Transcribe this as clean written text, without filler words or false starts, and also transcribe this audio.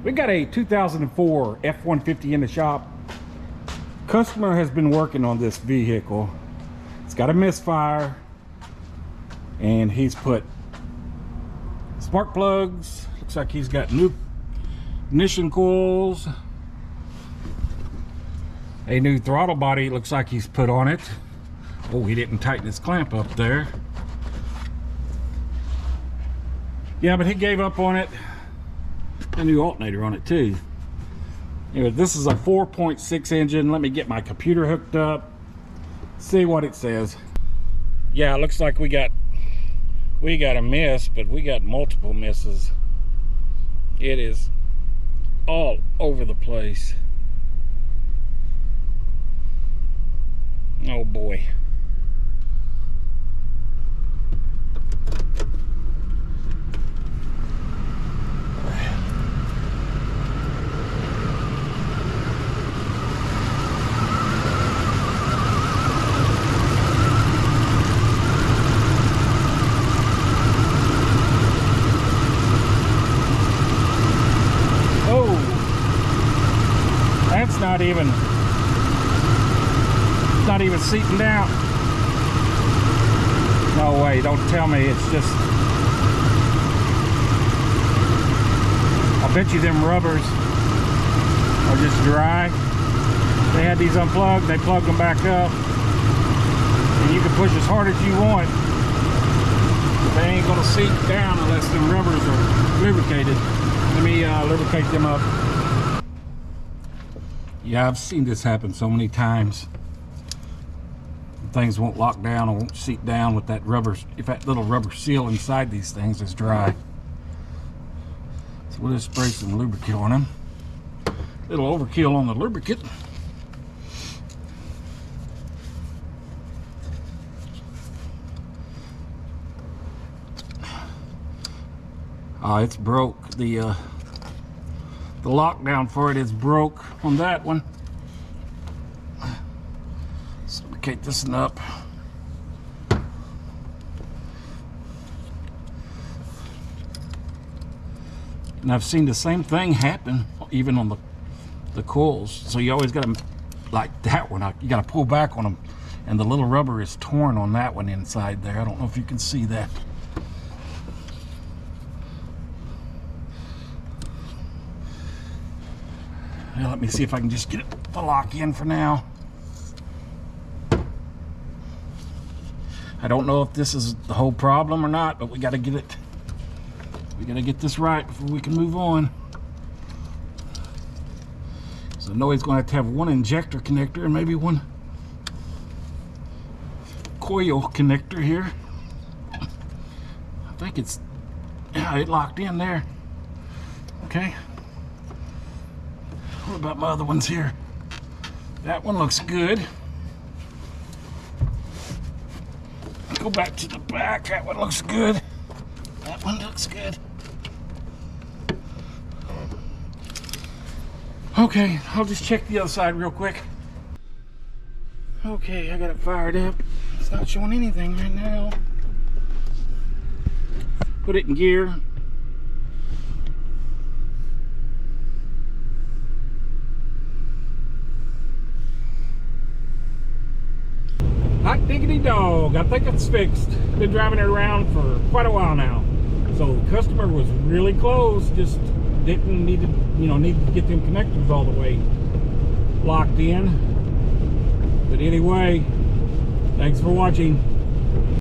We got a 2004 F-150 in the shop. Customer has been working on this vehicle. It's got a misfire, and he's put spark plugs. Looks like he's got new ignition coils. A new throttle body looks like he's put on it. Oh, he didn't tighten his clamp up there. Yeah, but he gave up on it. A new alternator on it too. Anyway, this is a 4.6 engine. Let me get my computer hooked up, see what it says. Yeah, it looks like we got a miss, but we got multiple misses. It is all over the place. Oh boy. That's not even seating down. No way, don't tell me it's just, I bet you them rubbers are just dry. They had these unplugged, they plugged them back up, and you can push as hard as you want, but they ain't gonna seat down unless them rubbers are lubricated. Let me lubricate them up. Yeah, I've seen this happen so many times. Things won't lock down or won't seat down with that rubber, if that little rubber seal inside these things is dry. So we'll just spray some lubricant on them. Little overkill on the lubricant. It's broke. The lockdown for it is broke on that one. Let's lubricate this one up. And I've seen the same thing happen even on the coils. So you always got to, like that one, you got to pull back on them, and the little rubber is torn on that one inside there. I don't know if you can see that. Now, let me see if I can just get the lock in for now. I don't know if this is the whole problem or not, but we got to get it. We got to get this right before we can move on. So I know he's going to have one injector connector and maybe one coil connector here. I think it's, yeah, it locked in there. Okay. What about my other ones here? That one looks good. Go back to the back. That one looks good. That one looks good. Okay, I'll just check the other side real quick. Okay, I got it fired up. It's not showing anything right now. Put it in gear. Hot diggity dog, I think it's fixed. Been driving it around for quite a while now. So the customer was really close, just didn't need to, need to get them connectors all the way locked in. But anyway, thanks for watching.